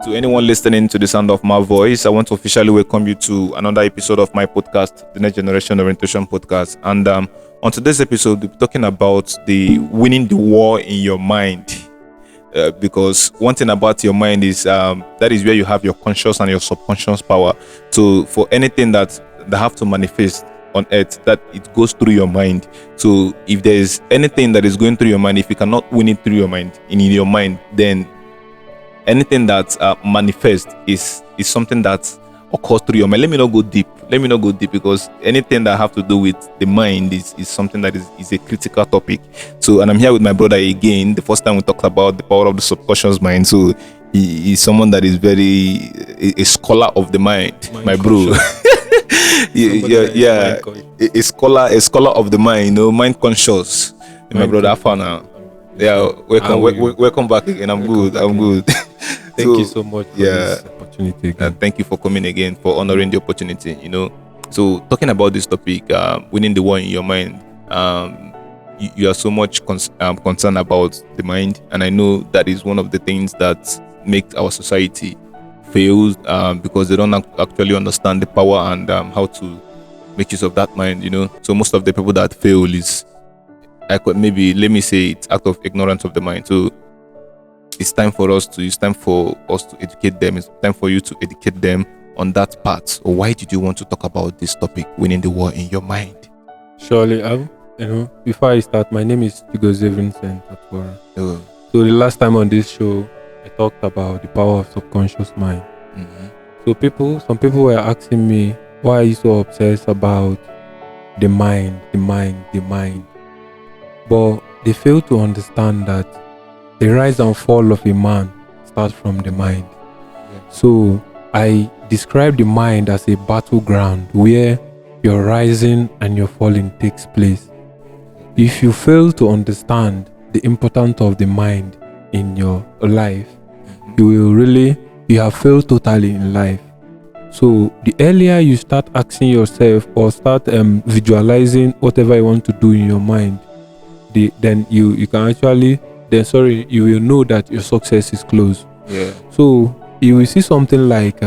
To anyone listening to the sound of my voice, I want to officially welcome you to another episode of my podcast, the Next Generation Orientation Podcast. And on today's episode, we'll be talking about the winning the war in your mind. Because one thing about your mind is that is where you have your conscious and your subconscious power. So for anything that have to manifest on earth, that it goes through your mind. So if there is anything that is going through your mind, if you cannot win it through your mind, in your mind, then anything that manifests is something that occurs through your mind. Let me not go deep because anything that have to do with the mind is something that is a critical topic. So, and I'm here with my brother again. The first time we talked about the power of the subconscious mind. So he is someone that is a scholar of the mind my bro. yeah, a scholar of the mind, mind conscious. My brother Afana. Yeah, welcome back again. I'm good. Thank you so much for this opportunity again. Thank you for coming again, for honoring the opportunity. So talking about this topic, winning the war in your mind. You are so much concerned about the mind, and I know that is one of the things that make our society fail because they don't actually understand the power and how to make use of that mind. So most of the people that fail is, let me say, it's out of ignorance of the mind. So it's time for us to educate them. It's time for you to educate them on that part. So why did you want to talk about this topic, winning the war in your mind? Surely, before I start, my name is VINCENT ATUORAH. So the last time on this show, I talked about the power of subconscious mind. Mm-hmm. So some people were asking me, why are you so obsessed about the mind? But they fail to understand that the rise and fall of a man starts from the mind. Yeah. So I describe the mind as a battleground where your rising and your falling takes place. If you fail to understand the importance of the mind in your life, you have failed totally in life. So the earlier you start asking yourself or start visualizing whatever you want to do in your mind, then you will know that your success is close. Yeah. So you will see something like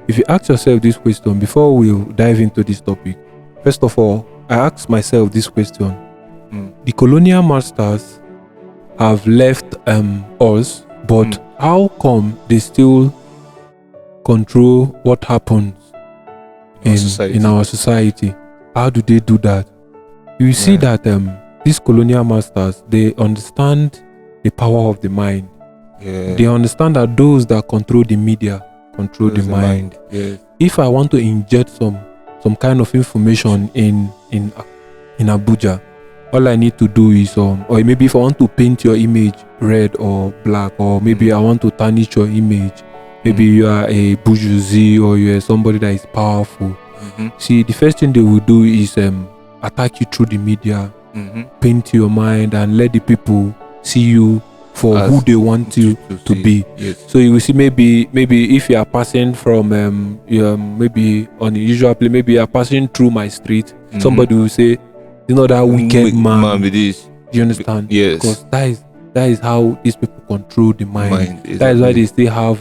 if you ask yourself this question before we dive into this topic. First of all, I ask myself this question: the colonial masters have left us, but how come they still control what happens in our society? How do they do that? You see that these colonial masters, they understand the power of the mind. Yeah. They understand that those that control the media control the mind. Yes. If I want to inject some kind of information in Abuja, all I need to do is or maybe if I want to paint your image red or black, or maybe I want to tarnish your image, maybe you are a bourgeoisie or you are somebody that is powerful. See, the first thing they will do is attack you through the media, paint your mind, and let the people see you for who they want you to be. Yes. So you will see maybe if you are passing from maybe on a usual place, maybe you are passing through my street, somebody will say, that wicked man with this. Do you understand? Yes. Because that is how these people control the mind. Exactly. That is why they still have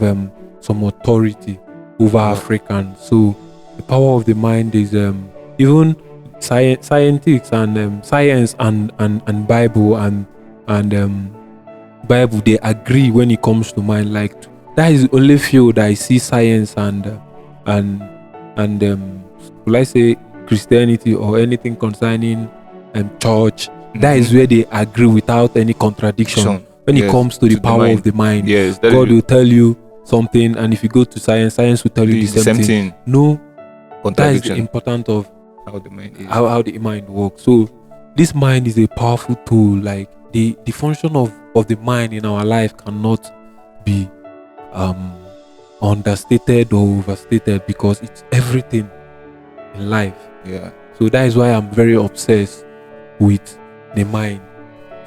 some authority over Africans. So the power of the mind is even scientists and science and Bible and Bible, they agree when it comes to mind. Like, that is the only field that I see science and will I say Christianity or anything concerning church. That is where they agree without any contradiction. When it comes to the power of the mind, God will tell you something, and if you go to science will tell you the same thing. No, that is the importance of how the mind is. How the mind works. So this mind is a powerful tool. Like the function of the mind in our life cannot be understated or overstated, because it's everything in life. Yeah. So that is why I'm very obsessed with the mind.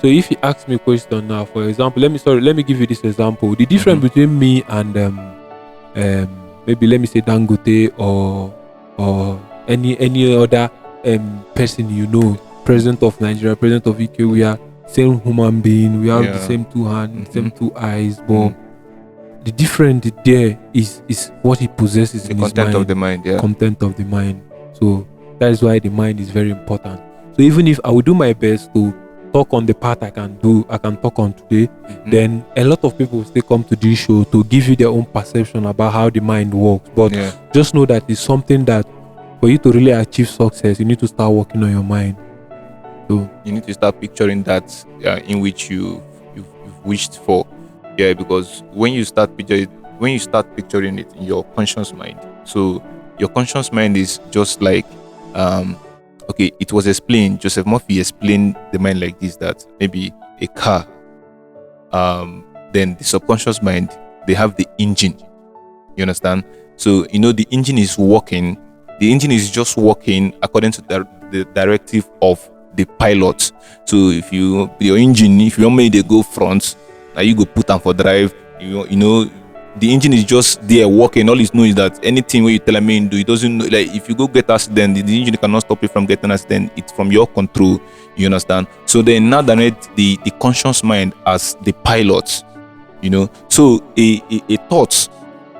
So if you ask me a question now, for example, let me give you this example. The difference between me and maybe let me say Dangote or any other person, president of Nigeria, president of UK, we are same human being, we have the same two hands, same two eyes, but the difference there is what he possesses The in his content mind. of the mind, yeah. Content of the mind. So that is why the mind is very important. So even if I will do my best to talk on the part I can talk on today, then a lot of people will still come to this show to give you their own perception about how the mind works. But just know that it's something that for you to really achieve success, you need to start working on your mind. So you need to start picturing that in which you've wished for. Yeah, because when you start picturing it in your conscious mind, so your conscious mind is just like okay, it was explained, Joseph Murphy explained the mind like this, that maybe a car, then the subconscious mind, they have the engine. You understand? So, the engine is working. The engine is just working according to the directive of the pilot. So, if your engine, if you want me to go front, now you go put them for drive, the engine is just there working. All it knows is that anything where you tell him do, it doesn't know. Like if you go get accident, the engine cannot stop you from getting accident. It's from your control. You understand? So then now that the conscious mind as the pilot, So a thought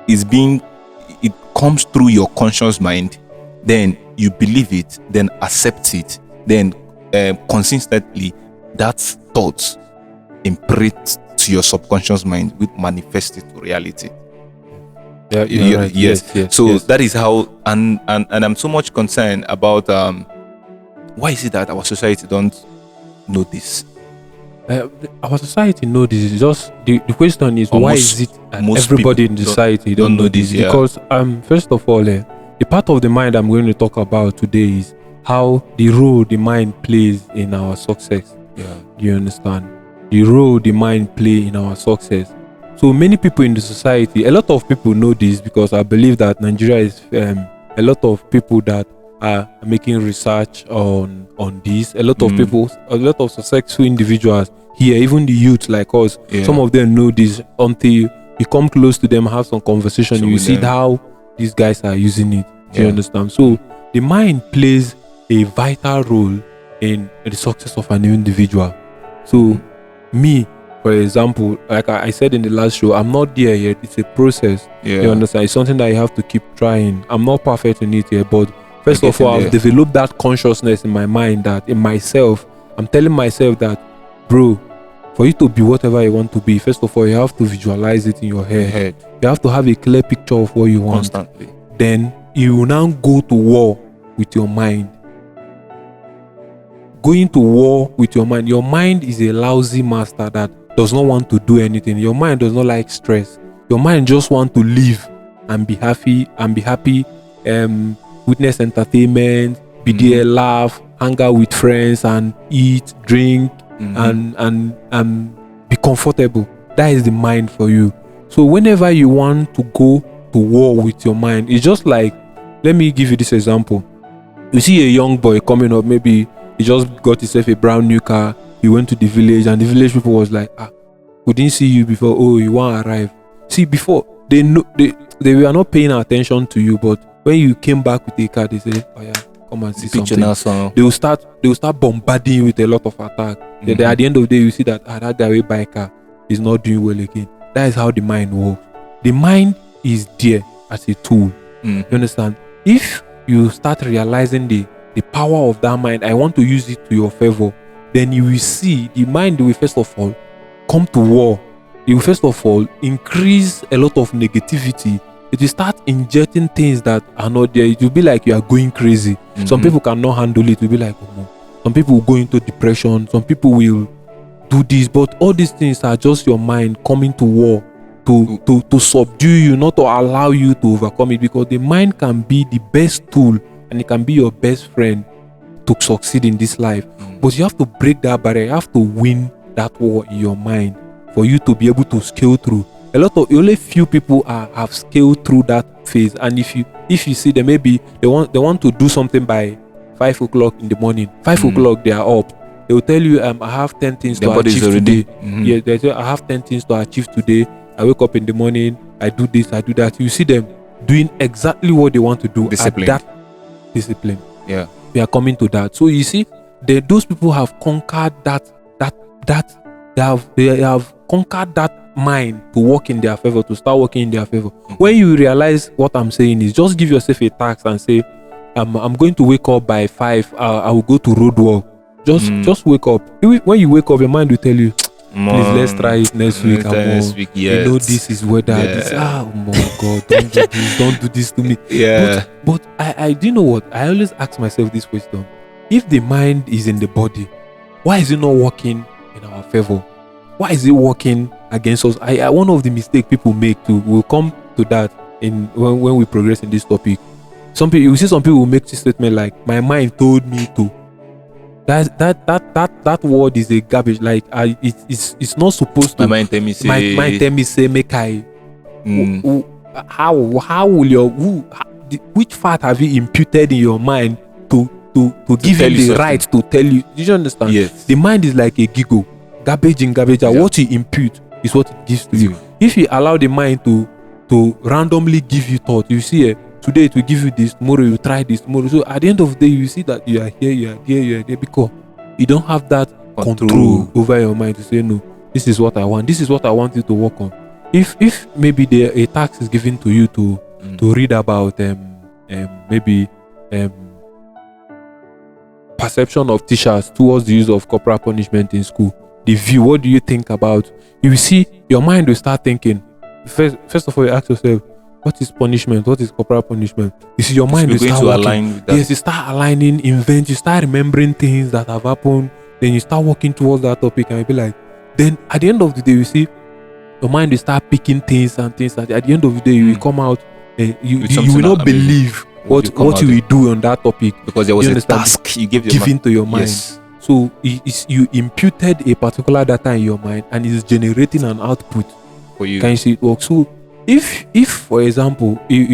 it comes through your conscious mind. Then you believe it. Then accept it. Then consistently, that thought imprints to your subconscious mind, which manifests it to reality. Yeah, right. Yes. Yes. That is how, and I'm so much concerned about why is it that our society don't know this? Our society know this. Is just the question is, Or why most- is it that most everybody in people the society don't know this? yeah. Because first of all, the part of the mind I'm going to talk about today is how the role the mind plays in our success. Yeah. Do you understand? The role the mind play in our success. So many people in the society, a lot of people know this, because I believe that Nigeria is a lot of people that are making research on this. A lot of people, a lot of successful individuals here, even the youth like us, some of them know this. Until you come close to them, have some conversation, you see how these guys are using it. Do you understand? So the mind plays a vital role in the success of an individual. So me, for example, like I said in the last show, I'm not there yet. It's a process. You understand? It's something that you have to keep trying. I'm not perfect in it yet, but first of all, I've developed that consciousness in my mind, that in myself, I'm telling myself that, bro, for you to be whatever you want to be, first of all, you have to visualize it in your head. You have to have a clear picture of what you want. Constantly. Then you will now go to war with your mind. Going to war with your mind. Your mind is a lousy master that does not want to do anything. Your mind does not like stress. Your mind just want to live and be happy witness entertainment, be there, laugh, hang out with friends, and eat, drink, and be comfortable. That is the mind for you. So whenever you want to go to war with your mind, it's just like, let me give you this example. You see a young boy coming up, maybe he just got himself a brand new car. He went to the village, and the village people was like, we didn't see you before. Oh, you want to arrive. See, before, they were not paying attention to you, but when you came back with a car, they say, oh yeah, come and see something. They will start bombarding you with a lot of attack. Then at the end of the day, you see that that guy will buy a car is not doing well again. That is how the mind works. The mind is there as a tool. You understand? If you start realizing the power of that mind, I want to use it to your favor, then you will see the mind will first of all come to war. It will first of all increase a lot of negativity. It will start injecting things that are not there. It will be like you are going crazy. Some people cannot handle it. It will be like, oh no. Some people will go into depression. Some people will do this. But all these things are just your mind coming to war to subdue you, not to allow you to overcome it, because the mind can be the best tool and it can be your best friend to succeed in this life. But you have to break that barrier. You have to win that war in your mind for you to be able to scale through. Only few people have scaled through that phase. And if you see them, maybe they want to do something by 5 o'clock in the morning. 5 o'clock they are up. They will tell you, I have 10 things to achieve today. Yeah, they say, I have 10 things to achieve today. I wake up in the morning, I do this, I do that. You see them doing exactly what they want to do. Discipline. At that discipline. Yeah. We are coming to that. So you see, those people have conquered that they have conquered that mind to work in their favor, to start working in their favor. When you realize what I'm saying is, just give yourself a task and say, I'm going to wake up by 5. I will go to road walk. Just wake up. When you wake up, your mind will tell you, please, let's try it next week. Next week, yes. You know, this is weather. Oh my God, don't do this to me. Yeah. But I do you know what? I always ask myself this question. If the mind is in the body, why is it not working in our favor? Why is it working against us? One of the mistakes people make too, we'll come to that when we progress in this topic. You see some people will make this statement like, my mind told me to. That word is a garbage. Like it's not supposed to. My mind tell me say. My mind tell me say make I. How will which fact have you imputed in your mind to give you the right to tell you? Did you understand? Yes. The mind is like a giggle, garbage in garbage out. What you impute is what it gives to you. If you allow the mind to randomly give you thought, you see today it will give you this, tomorrow you try this, tomorrow. So at the end of the day, you see that you are here, you are there, you are there, because you don't have that control over your mind to say, no, this is what I want. This is what I want you to work on. If maybe a task is given to you to read about maybe perception of teachers towards the use of corporal punishment in school, the view, what do you think about? You will see your mind will start thinking. First of all, you ask yourself, what is punishment? What is corporal punishment? You see, your mind will start to align with that. Yes, you start aligning, invent, you start remembering things that have happened. Then you start working towards that topic, and you be like, then at the end of the day, you see, your mind will start picking things and things. At the end of the day, you will come out, you will not believe what you will do on that topic, because there was a task you given to your mind. Yes. So you imputed a particular data in your mind, and it's generating an output for you. Can you see it work? So if for example, maybe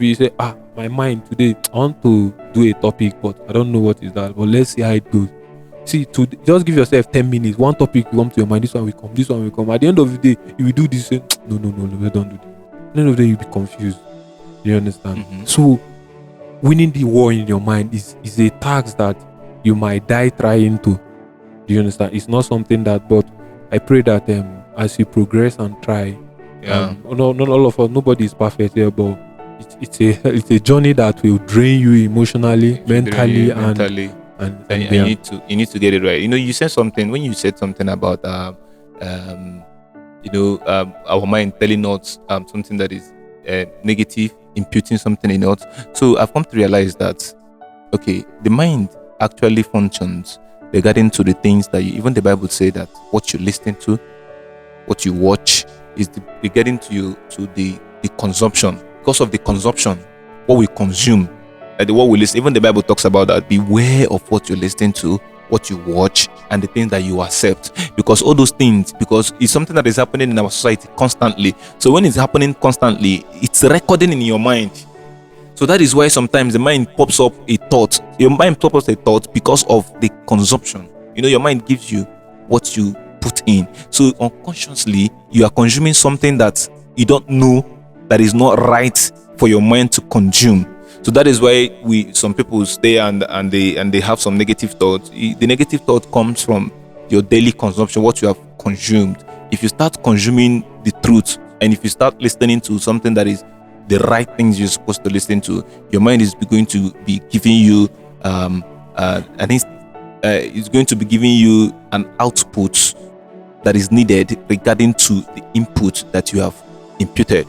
you say, my mind today, I want to do a topic, but I don't know what is that. But let's see how it goes. See, just give yourself 10 minutes. One topic will come to your mind. This one will come. This one will come. At the end of the day, you will do this. Say, no, we don't do this. At the end of the day, you'll be confused. Do you understand? Mm-hmm. So, winning the war in your mind is a task that you might die trying to. Do you understand? It's not something that, but I pray that as you progress and try, not all of us, nobody is perfect here, but it's a journey that will drain you emotionally, mentally, and you need to get it right. You know, you said something when you said something about our mind telling us something that is negative, imputing something in us. So I've come to realize that the mind actually functions regarding to the things that even the Bible say that what you listen to, what you watch is regarding to the consumption. Because of the consumption, what we consume, what we listen, even the Bible talks about that. Beware of what you're listening to, what you watch, and the things that you accept. Because all those things, because it's something that is happening in our society constantly. So when it's happening constantly, it's recording in your mind. So that is why sometimes the mind pops up a thought. Your mind pops up a thought because of the consumption. You know, your mind gives you what you put in. So unconsciously, you are consuming something that you don't know that is not right for your mind to consume. So that is why some people stay and they have some negative thoughts. The negative thought comes from your daily consumption, what you have consumed. If you start consuming the truth, and if you start listening to something that is the right things you're supposed to listen to, your mind is going to be giving you it's going to be giving you an output that is needed regarding to the input that you have imputed.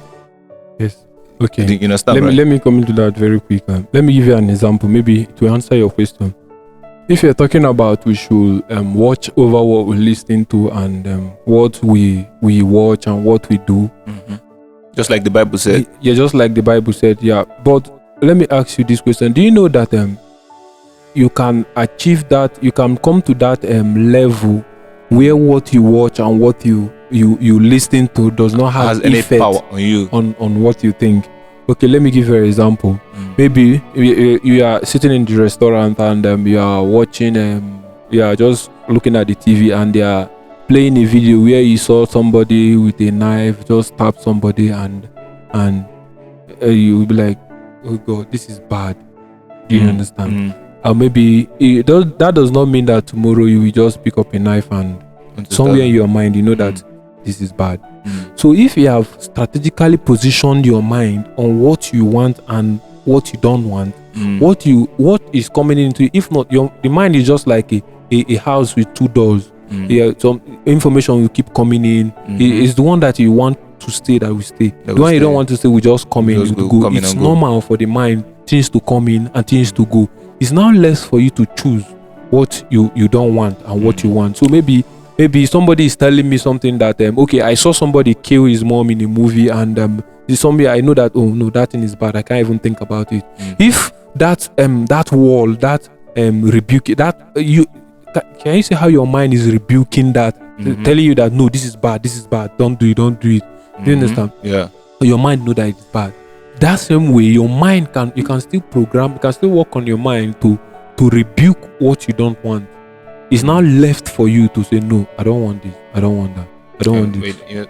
Yes. Okay. You understand? Let me come into that very quick. Let me give you an example, maybe to answer your question. If you're talking about we should watch over what we listen to and what we watch and what we do. Mm-hmm. Just like the Bible said. Yeah, just like the Bible said, yeah. But let me ask you this question. Do you know that you can achieve that, you can come to that level where what you watch and what you listen to does not have any effect power on you, on what you think? Okay, let me give you an example. Maybe you are sitting in the restaurant and you are watching, you are just looking at the TV and they are playing a video where you saw somebody with a knife just stab somebody and you will be like, oh God, this is bad. Do you understand? Maybe that does not mean that tomorrow you will just pick up a knife and Somewhere in your mind, you know that this is bad. So if you have strategically positioned your mind on what you want and what you don't want, what is coming into it, if not, the mind is just like a house with two doors. Yeah, some information will keep coming in. It's the one that you want to stay that will stay. The one you don't want to stay will just come in. It's normal for the mind, things to come in and things to go. It's now less for you to choose what you don't want and what you want. So maybe somebody is telling me something that okay, I saw somebody kill his mom in a movie, and somebody I know that, oh no, that thing is bad, I can't even think about it. If that wall, that rebuke, that you can you see how your mind is rebuking that, telling you that no, this is bad, don't do it. Do you understand? Yeah. So your mind know that it's bad. That same way, your mind you can still program, you can still work on your mind to rebuke what you don't want. It's now left for you to say, no, I don't want this, I don't want that, I don't want this.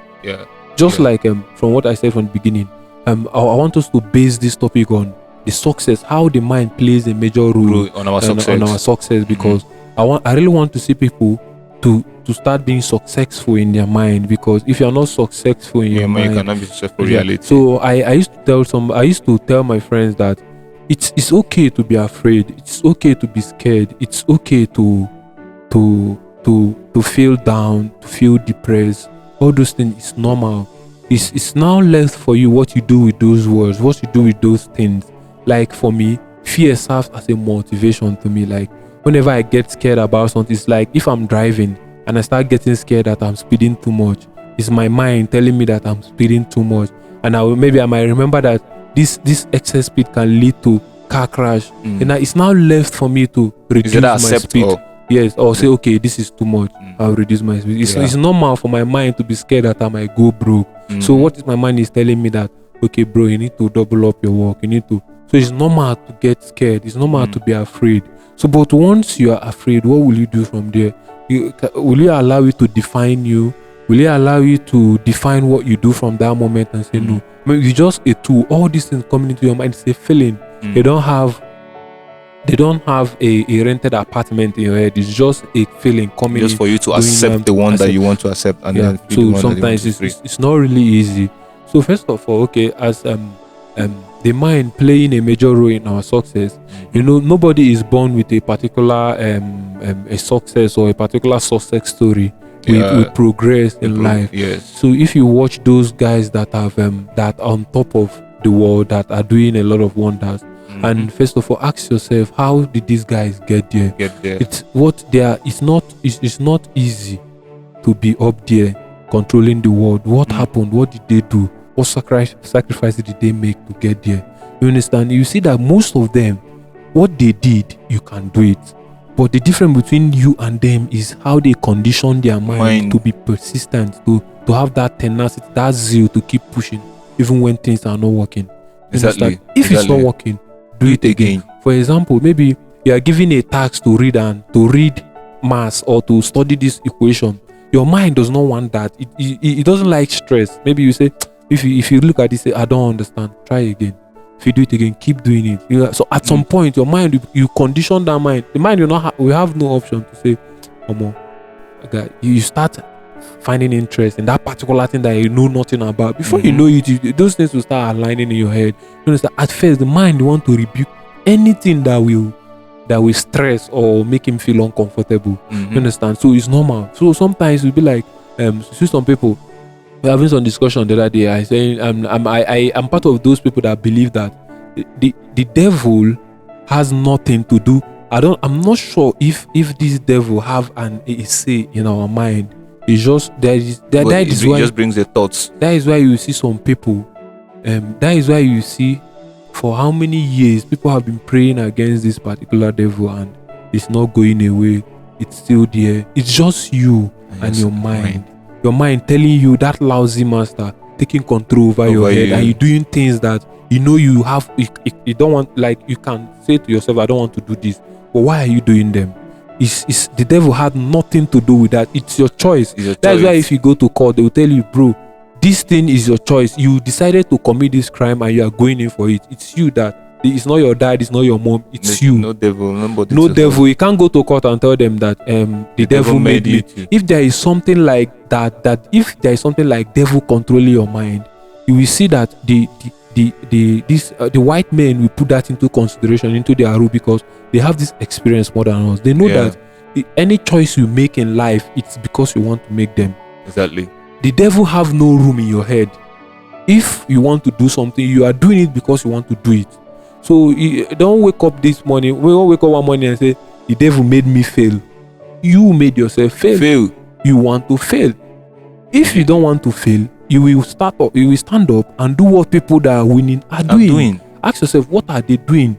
Just like from what I said from the beginning, I want us to base this topic on the success, how the mind plays a major role on our success. Because I really want to see people to start being successful in their mind, because if you're not successful in your mind, you cannot be successful in reality. So I used to tell my friends that it's okay to be afraid, it's okay to be scared, it's okay to feel down, to feel depressed. All those things is normal. It's now left for you what you do with those words, what you do with those things. Like for me, fear serves as a motivation to me. Like whenever I get scared about something, it's like if I'm driving and I start getting scared that I'm speeding too much, it's my mind telling me that I'm speeding too much. And I might remember that this excess speed can lead to car crash. And it's now left for me to reduce my speed. Yes, or say, okay, this is too much, I'll reduce my speed. It's normal for my mind to be scared that I might go broke. So what is my mind is telling me that, okay, bro, you need to double up your work, so it's normal to get scared, it's normal to be afraid. So but once you are afraid, what will you do from there? Will you allow it to define you? Will you allow you to define what you do from that moment and say no? It's just a tool. All these things coming into your mind, it's a feeling. They don't have a rented apartment in your head. It's just a feeling coming just for you to accept the one that you want to accept, and then so sometimes it's not really easy. So first of all, okay, as the mind playing a major role in our success, nobody is born with a particular a success or a particular success story. We progress in life. Yes. So if you watch those guys that have that are on top of the world, that are doing a lot of wonders, and first of all, ask yourself, how did these guys get there? It's what they are. It's not easy to be up there controlling the world. What happened? What did they do? What sacrifices did they make to get there? You understand? You see that most of them, what they did, you can do it. But the difference between you and them is how they condition their mind to be persistent, to have that tenacity, that zeal to keep pushing, even when things are not working. Exactly. If it's not working, do it again. For example, maybe you are given a task to read maths or to study this equation. Your mind does not want that. It doesn't like stress. Maybe you say, if you look at this, say, I don't understand, try again. If you do it again, keep doing it. So at some point, your mind, you condition that mind. The mind will have no option to say, you start finding interest in that particular thing that you know nothing about. Before you know it, those things will start aligning in your head. You understand? At first, the mind want to rebuke anything that will stress or make him feel uncomfortable. You understand? So it's normal. So sometimes it'll be like, see some people. We're having some discussion the other day. I say I'm part of those people that believe that the devil has nothing to do. I'm not sure if this devil have a say in our mind. It's just it just brings the thoughts. That is why you see some people. That is why you see for how many years people have been praying against this particular devil and it's not going away. It's still there. It's just you and your mind. Your mind telling you that lousy master taking control over your head, and you're doing things that you have. You don't want. Like you can say to yourself, I don't want to do this. But why are you doing them? It's the devil had nothing to do with that. It's your choice. That's why if you go to court, they will tell you, bro, this thing is your choice. You decided to commit this crime and you are going in for it. It's you that It's not your dad, it's not your mom, it's you. No devil, nobody. No devil. You can't go to court and tell them that the devil made me. If there is something like that if there is something like devil controlling your mind, you will see that the white men will put that into consideration, into their rule, because they have this experience more than us. They know that any choice you make in life, it's because you want to make them. Exactly. The devil have no room in your head. If you want to do something, you are doing it because you want to do it. So don't wake up this morning. We don't wake up one morning and say, the devil made me fail. You made yourself fail. You want to fail. If you don't want to fail, you will stand up and do what people that are winning are doing. Ask yourself, what are they doing?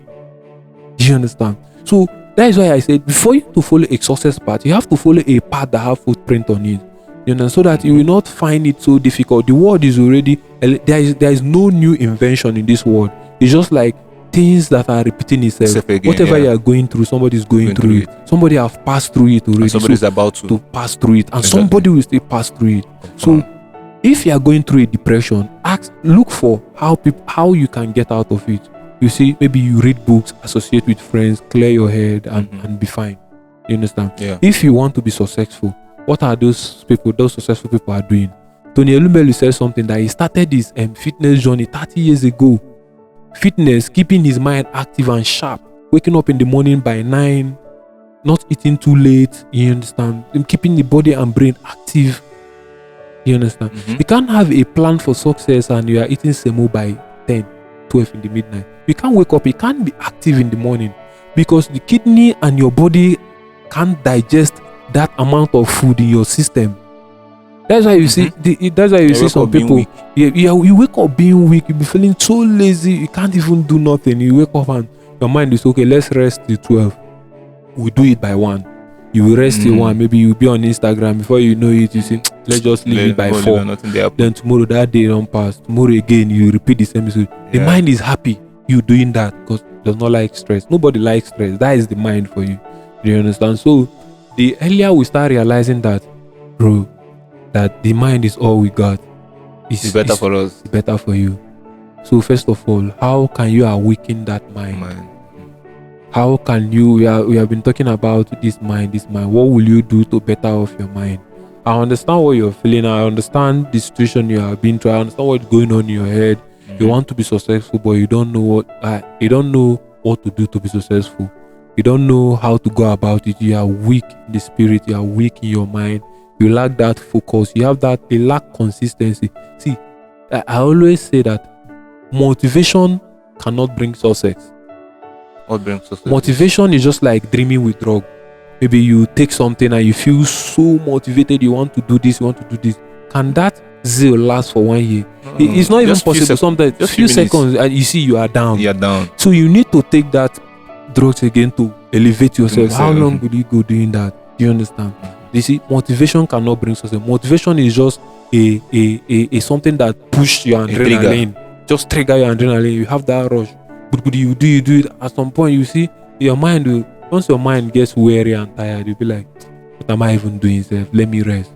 Do you understand? So that is why I said, before you to follow a success path, you have to follow a path that have footprint on it. You know, so that you will not find it so difficult. The world is already, there is no new invention in this world. It's just like things that are repeating itself. Whatever you are going through, somebody is going through it. Somebody have passed through it already. And somebody is about to pass through it, and somebody will still pass through it. So if you are going through a depression, look for how you can get out of it. You see, maybe you read books, associate with friends, clear your head, and be fine. You understand? Yeah. If you want to be successful, what are those successful people are doing? Tony Elumelu said something that he started his fitness journey 30 years ago. Fitness, keeping his mind active and sharp, waking up in the morning by 9, not eating too late. You understand? Keeping the body and brain active. You understand? You can't have a plan for success and you are eating semo by 10, 12 in the midnight. You can't wake up. You can't be active in the morning because the kidney and your body can't digest that amount of food in your system. That's why you see. That's why you see some people. You wake up being weak. You be feeling so lazy. You can't even do nothing. You wake up and your mind is okay. Let's rest till 12. We do it by 1. You will rest till 1. Maybe you'll be on Instagram. Before you know it, you say, let's just leave it by 4. Then tomorrow that day don't pass. Tomorrow again you repeat the same message. The mind is happy. You doing that because it does not like stress. Nobody likes stress. That is the mind for you. Do you understand? So the earlier we start realizing that, bro, that the mind is all we got, it's better for us. It's better for you. So first of all, how can you awaken that mind? How can you? We have been talking about this mind. What will you do to better off your mind? I understand what you're feeling. I understand the situation you have been through. I understand what's going on in your head. You want to be successful, but you don't know what to do to be successful. You don't know how to go about it. You are weak in the spirit. You are weak in your mind. You lack that focus. You lack consistency. See, I always say that motivation cannot bring success. What brings success? Motivation is just like dreaming with drug. Maybe you take something and you feel so motivated. You want to do this. You want to do this. Can that zeal last for 1 year? It's not even possible. Sometimes just few seconds and you see you are down. You are down. So you need to take that drugs again to elevate yourself. How long will you go doing that? Do you understand? You see, motivation cannot bring success. Motivation is just a something that pushes your adrenaline. Just trigger your adrenaline. You have that rush. But you do it. At some point, you see, your mind will. Once your mind gets weary and tired, you'll be like, what am I even doing, self? Let me rest.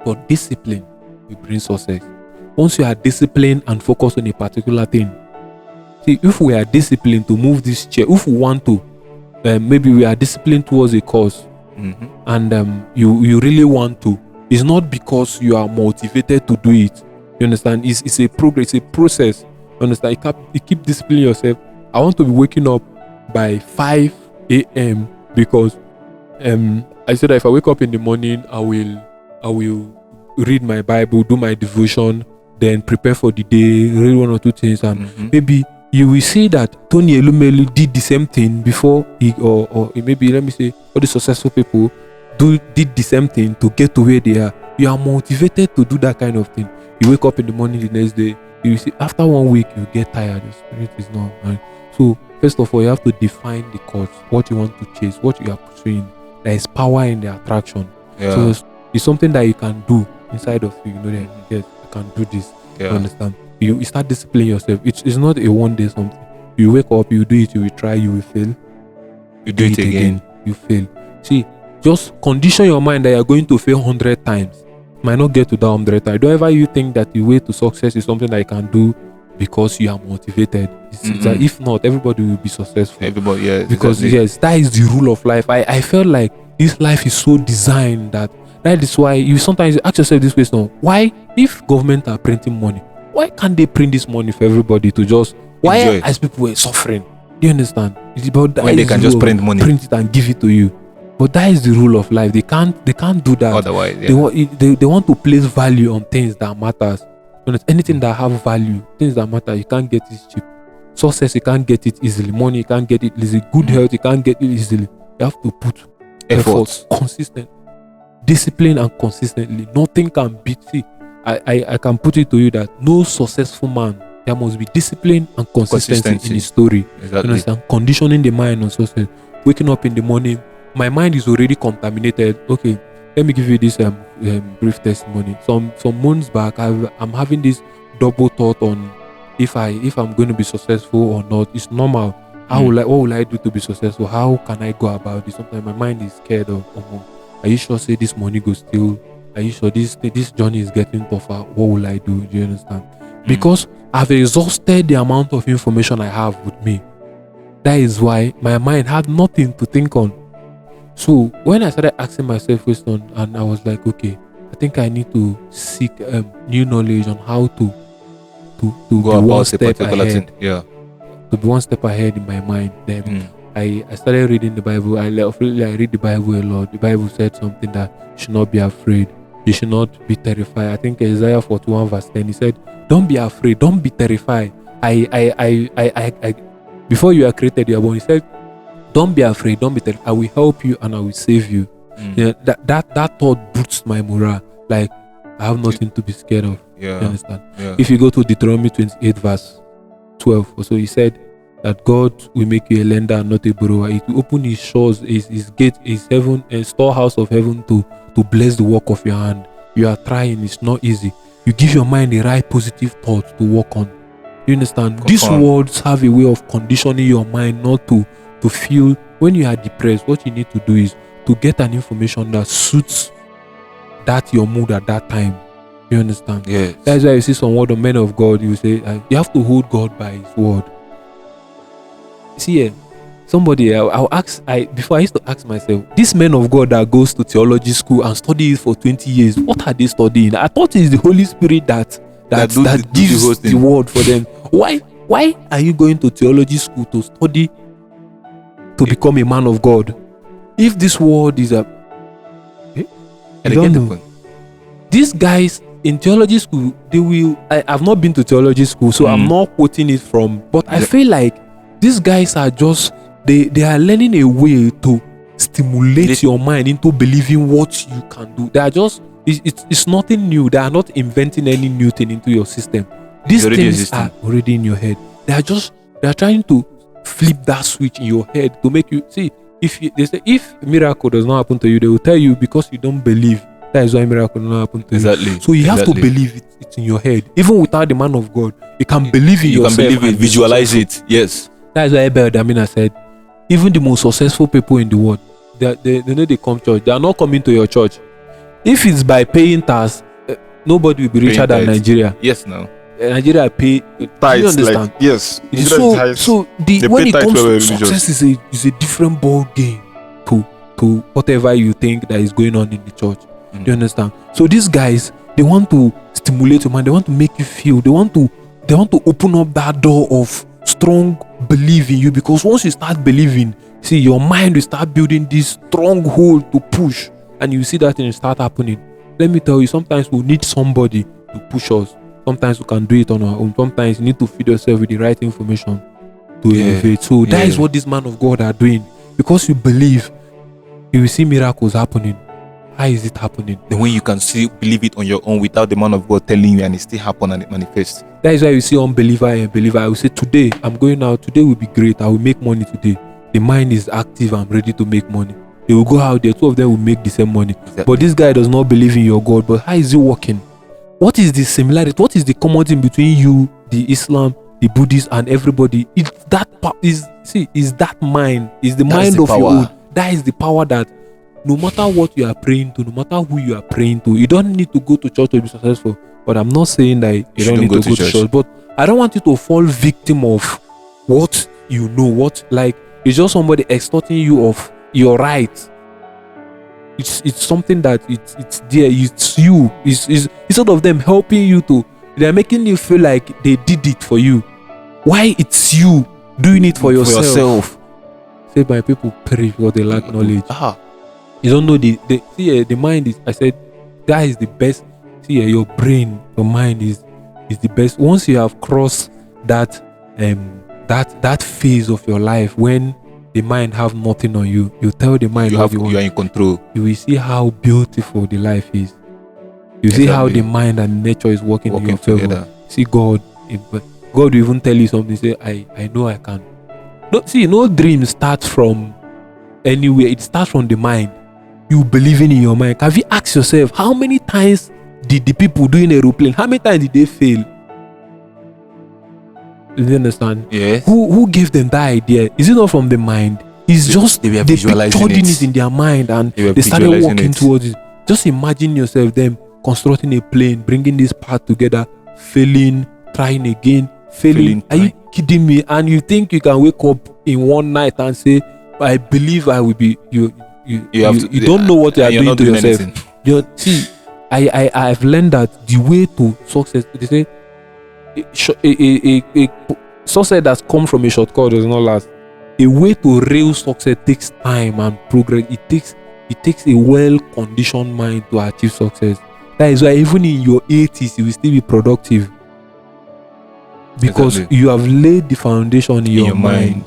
But discipline will bring success. Once you are disciplined and focused on a particular thing. See, if we are disciplined to move this chair, if we want to, maybe we are disciplined towards a cause, and you really want to, it's not because you are motivated to do it. You understand? It's a progress, it's a process. You understand? You keep disciplining yourself. I want to be waking up by 5 a.m. because I said that if I wake up in the morning, I will read my Bible, do my devotion, then prepare for the day, read 1 or 2 things, and maybe you will see that Tony Elumelu did the same thing before or maybe let me say all the successful people did the same thing to get to where they are. You are motivated to do that kind of thing. You wake up in the morning the next day, you will see after 1 week you get tired. The spirit is not right. So first of all, you have to define the cause, what you want to chase, what you are pursuing. There is power in the attraction. So it's something that you can do inside of you. You know that yes, I can do this. You understand? You start disciplining yourself. It's not a one day something. You wake up, you do it, you will try, you will fail. You do it again. You fail. See, just condition your mind that you are going to fail 100 times. Might not get to that 100 times. Don't ever you think that the way to success is something that you can do because you are motivated. It's like, if not, everybody will be successful. Everybody, yeah. Because exactly. yes, that is the rule of life. I felt like this life is so designed that is why you sometimes ask yourself this question: why, if government are printing money, why can't they print this money for everybody to just Enjoy. as people were suffering? Do you understand? It's about that. When they can just print money, print it and give it to you. But that is the rule of life. They can't do that. Otherwise, yeah. They want to place value on things that matters. Anything that have value, things that matter, you can't get it cheap. Success, you can't get it easily. Money, you can't get it easily. Good health, you can't get it easily. You have to put effort consistent, discipline, and consistently. Nothing can beat it. I can put it to you that no successful man, there must be discipline and consistency in his story. Exactly. You understand? Conditioning the mind on success. Waking up in the morning, my mind is already contaminated. Okay, let me give you this brief testimony. Some months back, I'm having this double thought on if I'm going to be successful or not. It's normal. What will I do to be successful? How can I go about this? Sometimes my mind is scared of, are you sure say this money goes still? Are you sure this journey is getting tougher? What will I do? Do you understand? Because I've exhausted the amount of information I have with me. That is why my mind had nothing to think on. So when I started asking myself questions, and I was like, okay, I think I need to seek new knowledge on how to go about one step ahead. Thing. Yeah. To be one step ahead in my mind. Then I started reading the Bible. I read the Bible a lot. The Bible said something that you should not be afraid. You should not be terrified. I think Isaiah 41 verse 10, he said, don't be afraid, don't be terrified. Before you are created, you are born. He said, don't be afraid, don't be terrified. I will help you and I will save you. Yeah, that thought boosts my morale. Like, I have nothing to be scared of. Yeah. You understand? Yeah. If you go to Deuteronomy 28 verse 12, also he said that God will make you a lender and not a borrower. It will open his shores, his gate, his heaven, and storehouse of heaven to bless the work of your hand. You are trying, it's not easy. You give your mind the right positive thoughts to work on. You understand? These words have a way of conditioning your mind not to feel. When you are depressed, what you need to do is to get an information that suits that your mood at that time. You understand? Yes. That's why you see some word of men of God, you say you have to hold God by his word. See, somebody before I used to ask myself, this men of God that goes to theology school and studies for 20 years, what are they studying? I thought it's the Holy Spirit that gives the word for them. Why are you going to theology school to study to become a man of God? If this word is these guys in theology school, I've not been to theology school, so I'm not quoting it from, but I feel like these guys are just they are learning a way to stimulate your mind into believing what you can do. They are just it's nothing new. They are not inventing any new thing into your system. These things are already in your head. They are trying to flip that switch in your head to make you see. They say if miracle does not happen to you, they will tell you because you don't believe. That is why miracle does not happen to you. So you have to believe it's in your head. Even without the man of God, you can believe in yourself. You can believe it, visualize it. Yes. That is why Abel Damina said, even the most successful people in the world, they know they come church. They are not coming to your church. If it's by paying tax, nobody will be richer than Nigeria. Yes, no. Nigeria pay tithes. You understand? Like, yes. So when it comes to success is a different ball game to whatever you think that is going on in the church. Do you understand? So these guys, they want to stimulate your mind. They want to make you feel. They want to open up that door of strong belief in you, because once you start believing, see, your mind will start building this stronghold to push, and you see that thing start happening. Let me tell you, sometimes we need somebody to push us. Sometimes we can do it on our own. Sometimes you need to feed yourself with the right information to elevate. So that is what this man of God are doing. Because you believe, you will see miracles happening. How is it happening? Then when you can believe it on your own without the man of God telling you, and it still happen and it manifests. That is why you see unbeliever and believer. I will say, today I'm going out. Today will be great. I will make money today. The mind is active and ready to make money. They will go out there. Two of them will make the same money. Exactly. But this guy does not believe in your God. But how is it working? What is the similarity? What is the common thing between you, the Islam, the Buddhists, and everybody? Is that mind? Is the mind of your own? That is the power that no matter what you are praying to, no matter who you are praying to, you don't need to go to church to be successful. But I'm not saying that you don't need to go to church. But I don't want you to fall victim of what you know. What, like, it's just somebody extorting you of your right. It's something that it's there. It's you. It's instead of them helping you to, they're making you feel like they did it for you. Why it's you doing it for yourself? Say my people perish because they lack knowledge. You don't know the mind is. I said that is the best. See, your brain, your mind is the best. Once you have crossed that that phase of your life when the mind have nothing on you, you tell the mind you are in control. You will see how beautiful the life is. You see how the mind and nature is working in your favor. See God will even tell you something. Say, I know I can. No dream starts from anywhere. It starts from the mind. You believing in your mind. Have you asked yourself how many times did the people doing aeroplane? How many times did they fail? You understand? Yes. Who gave them that idea? Is it not from the mind? It's just they pictured it in their mind and they started walking towards it. Just imagine yourself them constructing a plane, bringing this part together, failing, trying again, failing. Are you kidding me? And you think you can wake up in one night and say, I believe I will be you don't know what you are doing to yourself. See, I've learned that the way to success, they say a success that comes from a shortcut does not last. A way to real success takes time and progress. It takes a well-conditioned mind to achieve success. That is why even in your 80s, you will still be productive. Because you have laid the foundation in your mind.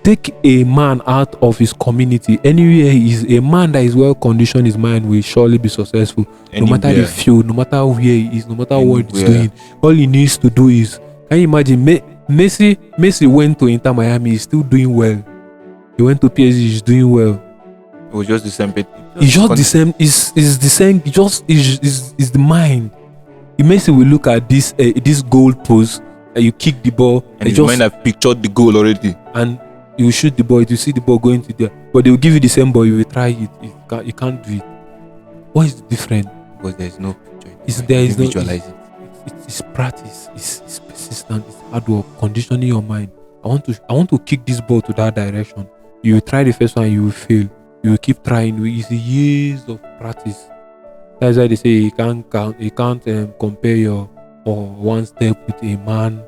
Take a man out of his community. Anywhere he is, a man that is well-conditioned, his mind will surely be successful. Anywhere. No matter the field, no matter where he is, no matter what he's doing. All he needs to do is, can you imagine, Messi went to Inter Miami, he's still doing well. He went to PSG, he's doing well. It was just the same. It's just the same. It's the same. It's the mind. Messi will look at this goal post and you kick the ball. And his mind have pictured the goal already. And you shoot the ball, you see the ball going to there. But they will give you the same ball, you will try it. You can't do it. What is different? Because there is no picture. Visualize it. It's practice. It's persistent. It's hard work. Conditioning your mind. I want to kick this ball to that direction. You will try the first one, you will fail. You will keep trying. It's years of practice. That's why they say you can't compare your one step with a man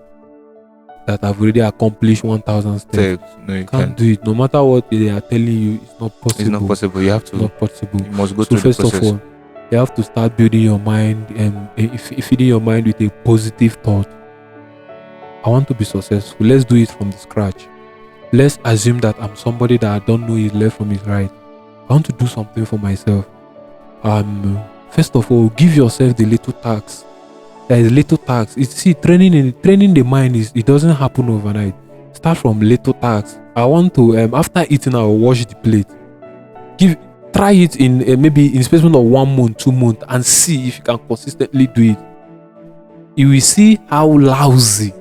that have already accomplished 1,000 steps. No, you can't do it. No matter what they are telling you, it's not possible. It's not possible. You have to. It's not possible. You must go through the process. First of all, you have to start building your mind and feeding your mind with a positive thought. I want to be successful. Let's do it from the scratch. Let's assume that I'm somebody that I don't know his left from his right. I want to do something for myself. First of all, give yourself the little tasks. There is little tasks. Training the mind it doesn't happen overnight. Start from little tasks. I want to after eating, I will wash the plate. Try it in maybe in space of 1 month, 2 months, and see if you can consistently do it. You will see how lousy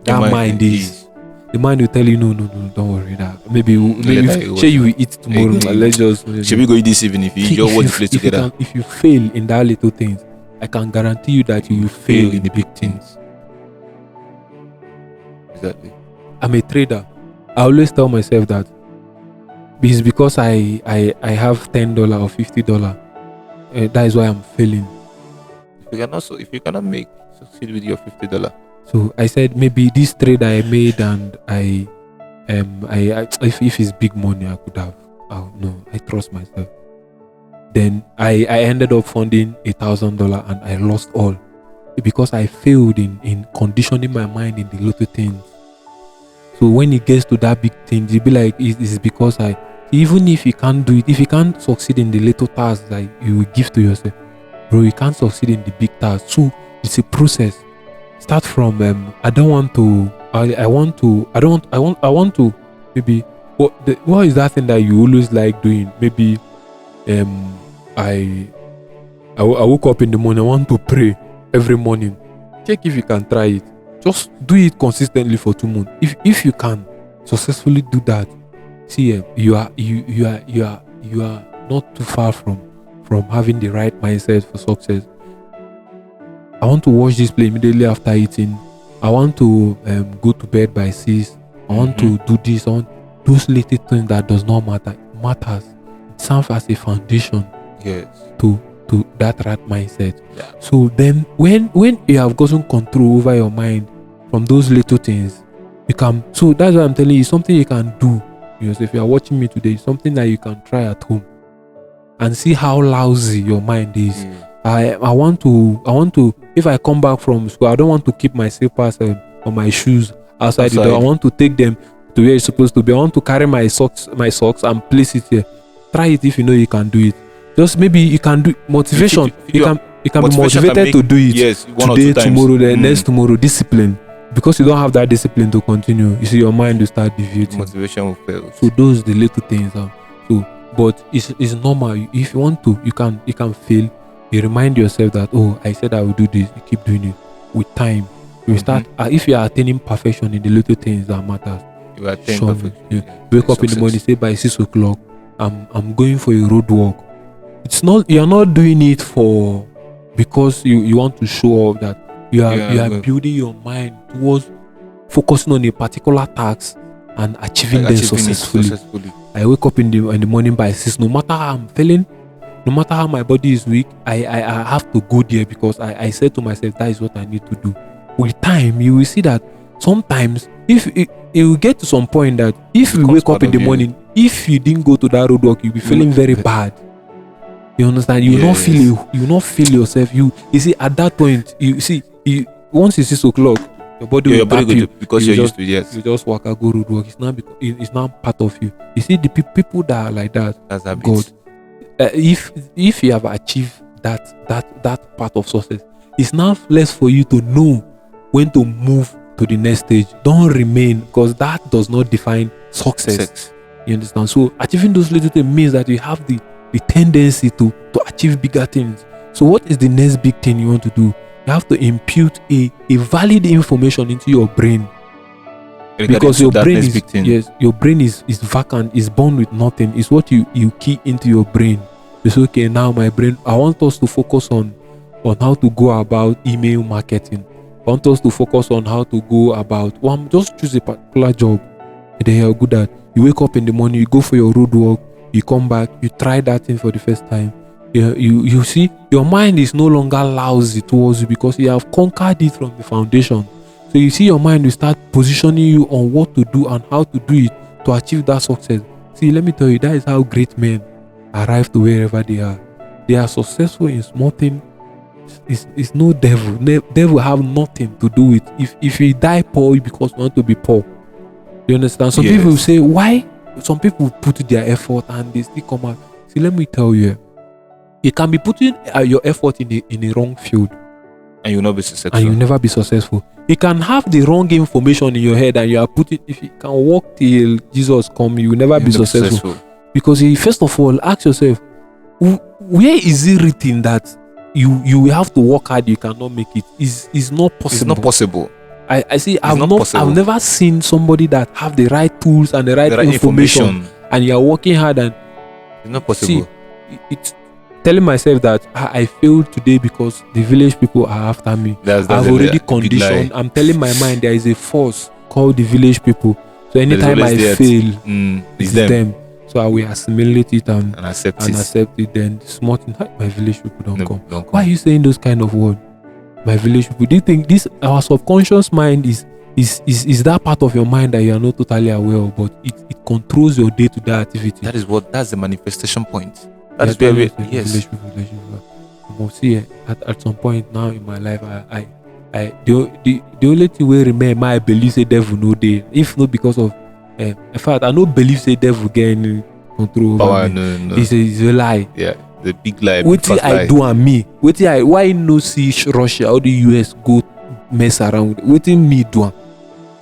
that mind is. The mind will tell you, no, don't worry. That maybe you will eat tomorrow. Let's just. Should we go eat this evening if you just watch the plate together? If you fail in that little things, I can guarantee you that you will fail in the big things. Exactly. I'm a trader. I always tell myself that it's because I have $10 or $50. That is why I'm failing. If you cannot succeed with your $50. So I said maybe this trade I made and if it's big money I could have. Oh no, I trust myself. Then I ended up funding $1,000 and I lost all because I failed in conditioning my mind in the little things. So when it gets to that big thing, you'll be like, it's because even if you can't do it, if you can't succeed in the little tasks that you will give to yourself, bro, you can't succeed in the big tasks. So it's a process. Start from I want to maybe what is that thing that you always like doing? Maybe I woke up in the morning, I want to pray every morning. Check if you can try it. Just do it consistently for 2 months. If you can successfully do that, see you are not too far from having the right mindset for success. I want to wash this plate immediately after eating. I want to go to bed by 6. I want to do this. I want those little things that does not matter. It matters. It serves as a foundation. Yes. To that right mindset. Yeah. So then when you have gotten control over your mind from those little things, you can. So that's what I'm telling you. It's something you can do. Because if you are watching me today, it's something that you can try at home and see how lousy your mind is. I want to if I come back from school, I don't want to keep my slippers or my shoes outside the door. I want to take them to where it's supposed to be. I want to carry my socks and place it here. Try it if you know you can do it. Just maybe you can do motivation. You can be motivated to do it. Yes, today, tomorrow, the next tomorrow. Discipline, because you don't have that discipline to continue. You see, your mind will start deviating. Motivation will fail. So those the little things. But it's normal. If you want to, you can fail. You remind yourself that, oh, I said I will do this. You keep doing it. With time, you start. If you are attaining perfection in the little things that matters, you attain perfection. You wake up in the morning, say by 6 o'clock, I'm going for a road walk. It's not, you are not doing it for because you want to show off that you are building your mind towards focusing on a particular task and achieving them successfully. I wake up in the morning by 6. No matter how I'm feeling, no matter how my body is weak, I have to go there because I said to myself that is what I need to do. With time, you will see that sometimes if it will get to some point that if you wake up in the morning, if you didn't go to that road walk, you'll be feeling very bad. You understand? You will not feel yourself. You see at that point, once it's 6 o'clock, your body will tap you because you're used to it. Yes. You just walk and go road walk. It's not part of you. You see the people that are like that. That's habit. God, if you have achieved that part of success, it's now less for you to know when to move to the next stage. Don't remain, because that does not define success. You understand? So achieving those little things means that you have the tendency to achieve bigger things. So what is the next big thing you want to do? You have to impute a valid information into your brain. Because your brain is your brain is vacant, is born with nothing. It's what you key into your brain. It's okay, now my brain, I want us to focus on how to go about email marketing. I want us to focus on how to go about just choose a particular job that you are good at. You wake up in the morning, you go for your road walk, you come back, you try that thing for the first time. You see, your mind is no longer lousy towards you because you have conquered it from the foundation. So you see, your mind will start positioning you on what to do and how to do it to achieve that success. See, let me tell you, that is how great men arrive to wherever they are. They are successful in small things. It's no devil. Devil have nothing to do with if you die poor because you want to be poor. You understand? Some people will say, why? Some people put their effort and they still come out. See, let me tell you, you can be putting your effort in the wrong field, and you will not be successful. And you will never be successful. You can have the wrong information in your head, and you are putting. If you can walk till Jesus come, you will never be successful. Because first of all, ask yourself, where is it written that you will have to work hard? You cannot make it. It's not possible. It's not possible. I see. I've never seen somebody that have the right tools and the right information, and you are working hard, and it's not possible. See, it's telling myself that I failed today because the village people are after me. I've already conditioned. I'm telling my mind there is a force called the village people. So anytime I fail, it's them. So I will assimilate it and accept it. Then small thing, my village people don't come. Why are you saying those kind of words? My village people. Do you think this our subconscious mind is that part of your mind that you are not totally aware of, but it controls your day-to-day activity? That's the manifestation point. That is where village people. See, at some point now in my life, the only thing we remember, I believe say devil no day. If not because of in fact, I don't believe say devil get any control over me. No. It's a lie. Yeah. The big lie. What I do and me? Why no see Russia or the US go mess around? What me do?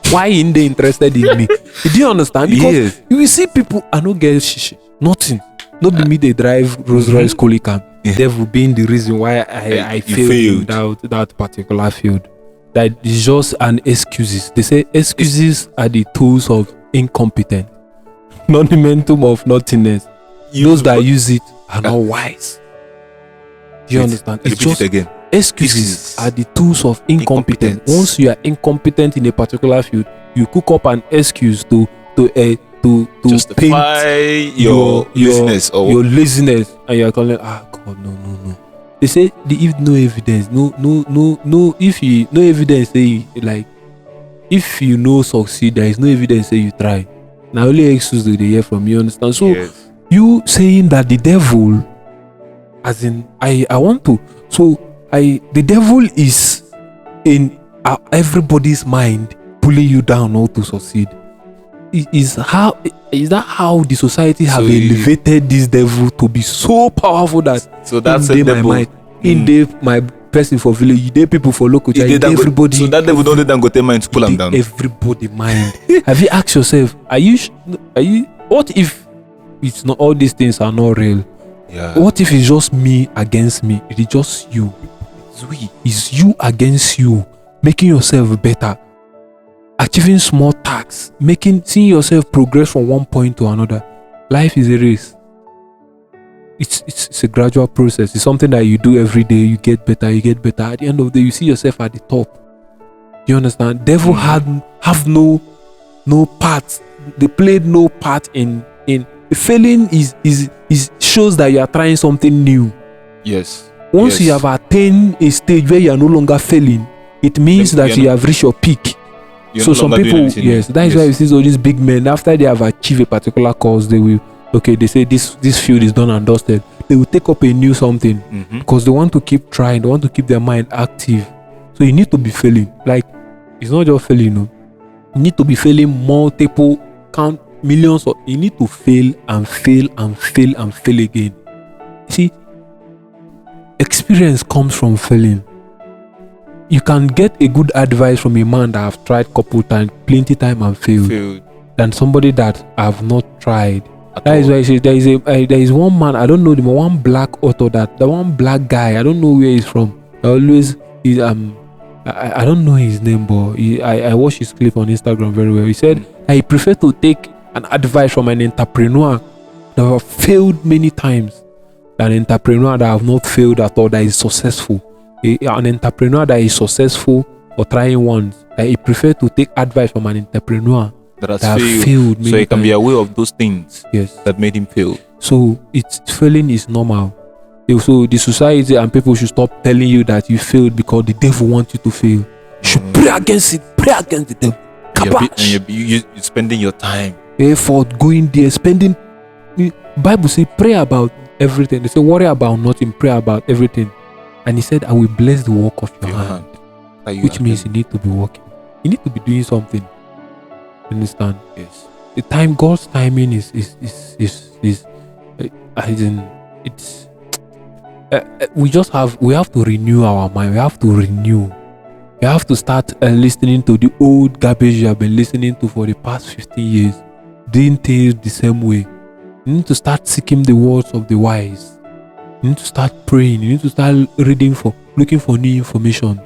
Why ain't they interested in me? Do you understand? Because you will see people I don't get nothing. Not be me they drive Rolls Royce Colicam. Devil being the reason why I failed without that particular field. That is just an excuses. They say excuses are the tools of incompetent, monumentum of nothingness. Those that use it are not wise. Do you understand? Repeat it again. excuses are the tools of incompetence. Once you are incompetent in a particular field, you cook up an excuse to justify paint your laziness or your laziness, and you are calling, God, no. They say if no evidence, no. If you no evidence, say like if you no succeed, there is no evidence say you try. Now only excuse they hear from you, understand? So you saying that the devil, as in I want to, so the devil is in everybody's mind, pulling you down not to succeed. Is that how the society have elevated this devil to be so powerful that that's in my mind, in my person for village, they people for local child, everybody. So that devil don't let them go take mind to pull them down. Everybody mind. Have you asked yourself, are you what if it's not, all these things are not real? Yeah. What if it's just me against me? It is just you. It's you against you, making yourself better, achieving small tasks, seeing yourself progress from one point to another. Life is a race. It's a gradual process. It's something that you do every day. You get better. At the end of the day, you see yourself at the top. You understand? Devil have no part. They played no part in failing. Is shows that you are trying something new. Yes. Once you have attained a stage where you are no longer failing, it means that you have reached your peak. So some people, that is why you see all these big men, after they have achieved a particular cause, they will, they say this field is done and dusted. They will take up a new something because they want to keep trying. They want to keep their mind active. So you need to be failing. Like, it's not just failing, no. You need to be failing multiple, count millions. You need to fail and fail and fail and fail again. See, experience comes from failing. You can get a good advice from a man that have tried couple times, plenty time and failed, than somebody that have not tried. That is why I say there is one man, I don't know him, one black author, the one black guy, I don't know where he's from. I don't know his name, but I watched his clip on Instagram very well. He said I prefer to take an advice from an entrepreneur that have failed many times than an entrepreneur that have not failed at all, that is successful. An entrepreneur that is successful or trying once, he prefer to take advice from an entrepreneur that has failed many so he can times. Be aware of those things that made him fail. So failing is normal. So the society and people should stop telling you that you failed because the devil wants you to fail. You should pray against it. Pray against the devil. And you're spending your time, effort, going there, spending. Bible say pray about everything. They say worry about nothing, pray about everything. And he said, I will bless the work of your hand. Which means you need to be working. You need to be doing something. You understand? Yes. The time, God's timing is we have to renew our mind. We have to renew. We have to start listening to the old garbage you have been listening to for the past 15 years. Doing things the same way. You need to start seeking the words of the wise. You need to start praying. You need to start looking for new information.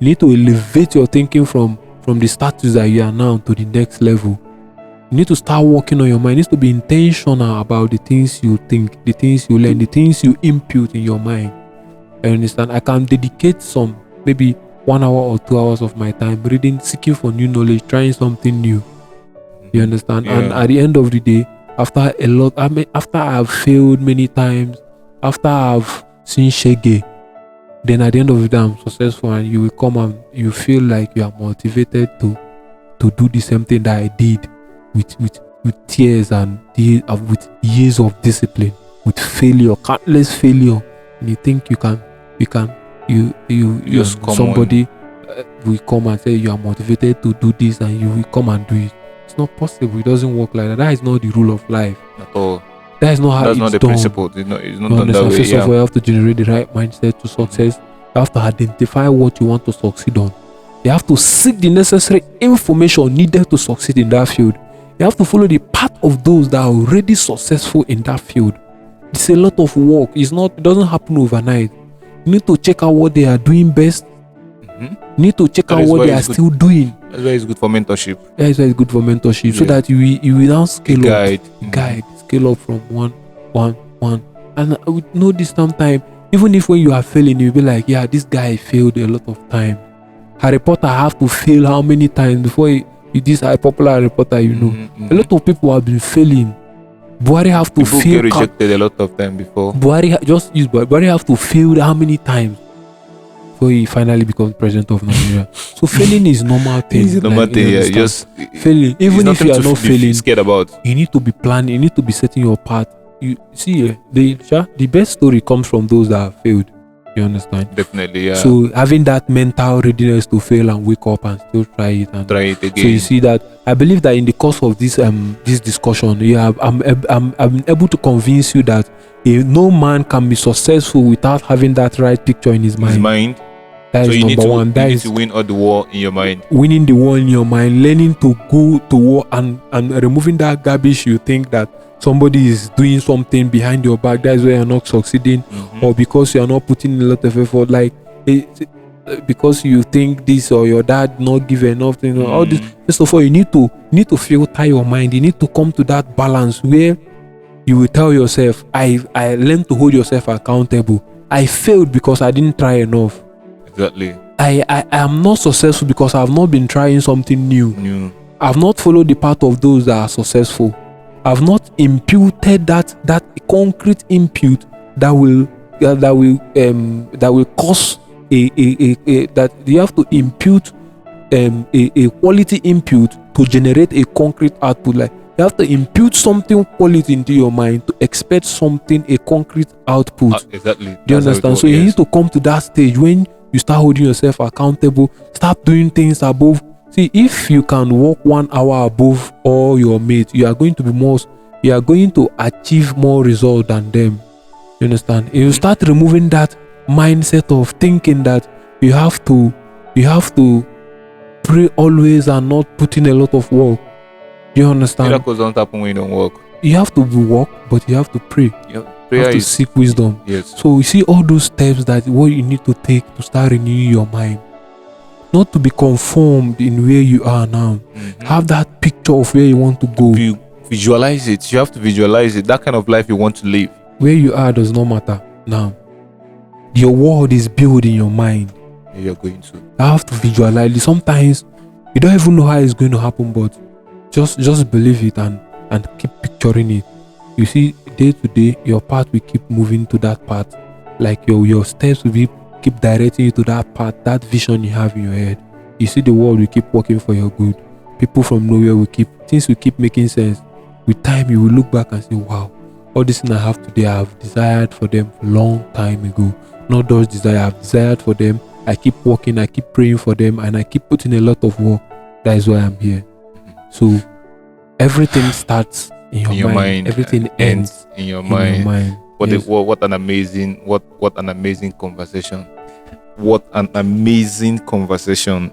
You need to elevate your thinking from the status that you are now to the next level. You need to start working on your mind. You need to be intentional about the things you think, the things you learn, the things you impute in your mind. I understand. I can dedicate maybe 1 hour or 2 hours of my time reading, seeking for new knowledge, trying something new. You understand? Yeah. And at the end of the day, after I have failed many times, after I've seen JIGGY, then at the end of the day I'm successful, and you will come and you feel like you are motivated to do the same thing that I did with tears and with years of discipline, with failure, countless failure, and you think somebody will come and say you are motivated to do this and you will come and do it. It's not possible. It doesn't work like that. That is not the rule of life at all. That is not how That's not the done. principle. It's not done that way. First of all, you have to generate the right mindset to success. You have to identify what you want to succeed on. You have to seek the necessary information needed to succeed in that field. You have to follow the path of those that are already successful in that field. It's a lot of work. It doesn't happen overnight. You need to check out what they are doing best. You need to check out what they are still doing. That's why it's good for mentorship. That's why it's good for mentorship, so that you will now scale up. Guide, scale up from one. And we know this sometimes Even if when you are failing, you'll be like, yeah, this guy failed a lot of times. Harry Potter have to fail how many times before this popular Harry Potter, A lot of people have been failing. Buhari have to People fail. Get rejected a lot of time before. Buhari have to fail how many times before he finally becomes president of Nigeria. So failing is normal thing. It's a normal thing, yeah. Just failing. Even if you are not failing, scared about. You need to be planning. You need to be setting your path. You see, the best story comes from those that have failed. You understand? Definitely, yeah. So having that mental readiness to fail and wake up and still try it again. So you see that I believe that in the course of this discussion, I'm able to convince you that no man can be successful without having that right picture in his mind. That is number one. You need to win all the war in your mind. Winning the war in your mind, learning to go to war and removing that garbage you think that somebody is doing something behind your back. That is why you're not succeeding, or because you are not putting a lot of effort. Like because you think this or your dad not give enough thing. All this. First of all, you need to filter your mind. You need to come to that balance where you will tell yourself, I learned to hold yourself accountable. I failed because I didn't try enough. Exactly. I am not successful because I have not been trying something new. I have not followed the path of those that are successful. I have not imputed that concrete input that will cause that you have to impute a quality input to generate a concrete output. Like you have to impute something quality into your mind to expect something, a concrete output. Exactly. Do you understand? So you need to come to that stage when you start holding yourself accountable, start doing things above. See, if you can walk 1 hour above all your mates, you are going to achieve more result than them. You understand? If you start removing that mindset of thinking that you have to pray always and not put in a lot of work. Do you understand? Miracles don't happen when you don't work. You have to work, but you have to pray. You have to seek wisdom. Yes. So you see all those steps that what you need to take to start renewing your mind. Not to be conformed in where you are now. Have that picture of where you want to go. Visualize it. You have to visualize it. That kind of life you want to live. Where you are does not matter now. Your world is built in your mind. You're going to. You have to visualize it. Sometimes you don't even know how it's going to happen, but just believe it and keep picturing it. You see, day to day, your path will keep moving to that path. Like your steps will keep directing you to that path, that vision you have in your head. You see, the world will keep working for your good. People from nowhere things will keep making sense. With time, you will look back and say, wow, all this thing I have today, I have desired for them a long time ago. Not those desires, I have desired for them. I keep working, I keep praying for them, and I keep putting a lot of work. That is why I'm here. So everything starts in your mind. Everything ends in your mind. Yes. What an amazing conversation. What an amazing conversation.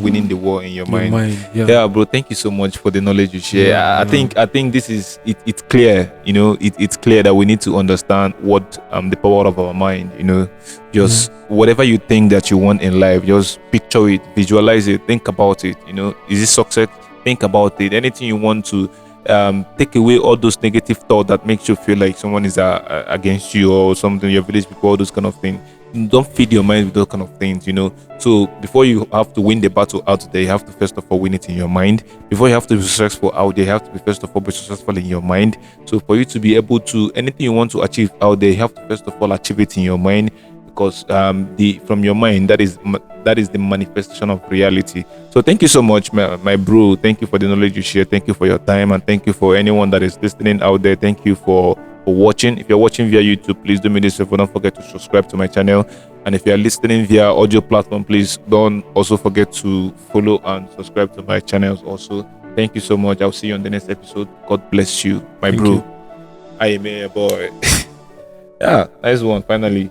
Winning the war in your mind. Yeah, bro, thank you so much for the knowledge you share. I think this is it's clear, it's clear that we need to understand what the power of our mind, just whatever you think that you want in life, just picture it, visualize it, think about it. Is it success? Think about it. Anything you want to take away all those negative thoughts that makes you feel like someone is against you or something, your village people, all those kind of things. Don't feed your mind with those kind of things, So before you have to win the battle out there, you have to first of all win it in your mind. Before you have to be successful out there, you have to be first of all be successful in your mind. So for you to be able to, anything you want to achieve out there, you have to first of all achieve it in your mind. Because from your mind, that is the manifestation of reality. So thank you so much, my bro. Thank you for the knowledge you share. Thank you for your time, and thank you for anyone that is listening out there. Thank you for watching. If you're watching via YouTube, please do me this favor. Don't forget to subscribe to my channel. And if you're listening via audio platform, please don't also forget to follow and subscribe to my channels also. Thank you so much. I'll see you on the next episode. God bless you, my Thank bro. you. I am a boy. Yeah, nice one. Finally,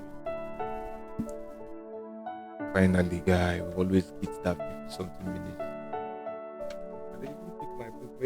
guy, we always get that 50 something minutes. And then you pick my book,